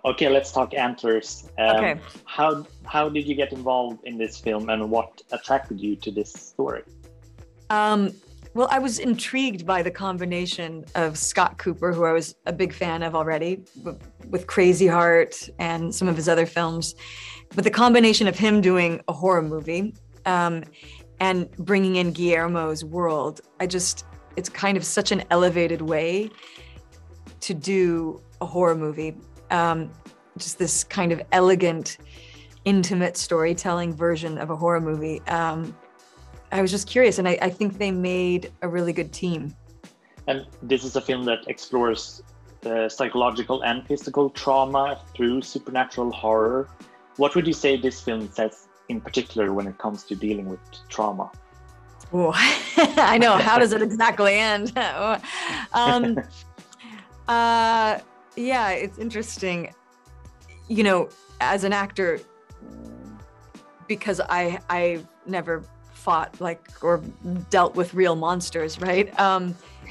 Okay, let's talk Antlers. Okay. How did you get involved in this film, and what attracted you to this story? Well, I was intrigued by the combination of Scott Cooper, who I was a big fan of already, with Crazy Heart and some of his other films, but the combination of him doing a horror movie and bringing in Guillermo's world, it's kind of such an elevated way to do a horror movie. Just this kind of elegant, intimate storytelling version of a horror movie. I was just curious, and I think they made a really good team. And this is a film that explores psychological and physical trauma through supernatural horror. What would you say this film says in particular when it comes to dealing with trauma? Oh, I know. How does it exactly end? Yeah, it's interesting. You know, as an actor, because I've never fought or dealt with real monsters, right?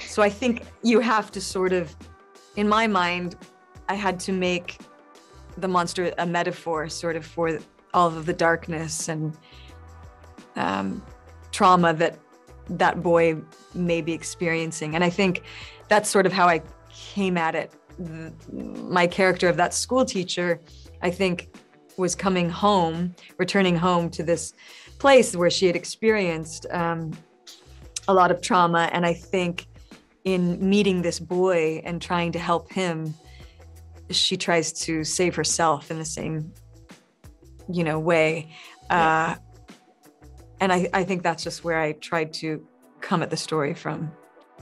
So I think you have to sort of, in my mind, I had to make the monster a metaphor sort of for all of the darkness and trauma that boy may be experiencing. And I think that's sort of how I came at it. My character of that school teacher, I think, was returning home to this place where she had experienced a lot of trauma. And I think in meeting this boy and trying to help him, she tries to save herself in the same, way. And I think that's just where I tried to come at the story from.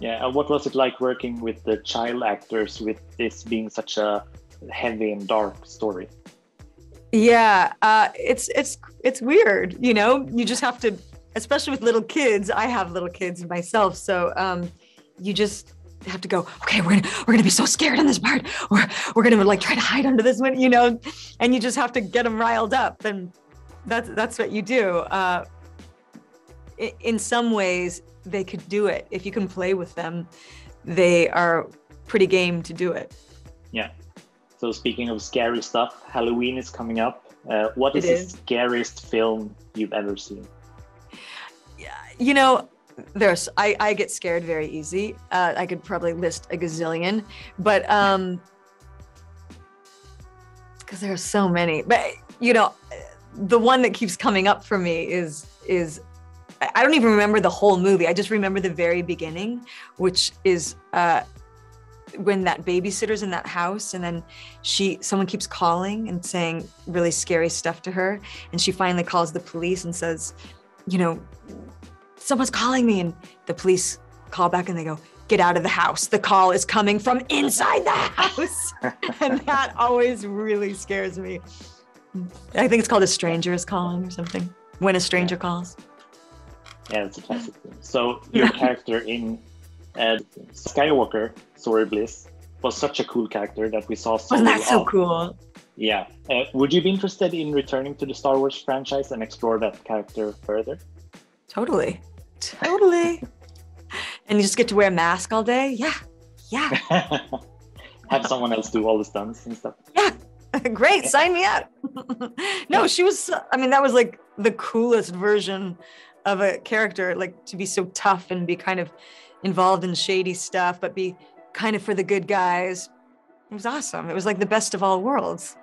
Yeah, what was it like working with the child actors, with this being such a heavy and dark story? Yeah, it's weird, you just have to, especially with little kids. I have little kids myself, so you just have to go, okay, we're gonna be so scared in this part, or we're gonna try to hide under this one, and you just have to get them riled up, and that's what you do. In some ways, they could do it. If you can play with them, they are pretty game to do it. Yeah. So speaking of scary stuff, Halloween is coming up. What is the scariest film you've ever seen? I get scared very easy. I could probably list a gazillion, but because there are so many. But the one that keeps coming up for me is I don't even remember the whole movie. I just remember the very beginning, which is when that babysitter's in that house, and then someone keeps calling and saying really scary stuff to her, and she finally calls the police and says, someone's calling me, and the police call back and they go, get out of the house. The call is coming from inside the house. And that always really scares me. I think it's called A Stranger Is Calling or something. When a Stranger Calls. Yeah, it's a classic film. So your character in Skywalker, Story Bliss, was such a cool character that we saw. Wasn't that so cool? Yeah. Would you be interested in returning to the Star Wars franchise and explore that character further? Totally. And you just get to wear a mask all day? Yeah. Have someone else do all the stunts and stuff? Yeah. Great. Sign me up. No, she was, that was like the coolest version of a character, to be so tough and be kind of involved in shady stuff, but be kind of for the good guys. It was awesome. It was like the best of all worlds.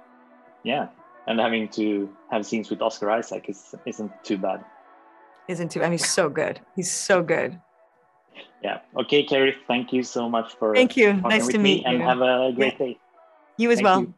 Yeah. And having to have scenes with Oscar Isaac isn't too bad. He's so good. He's so good. Yeah. Okay, Keri, thank you so much for Thank you. Nice to meet you. And have a great day. You as well.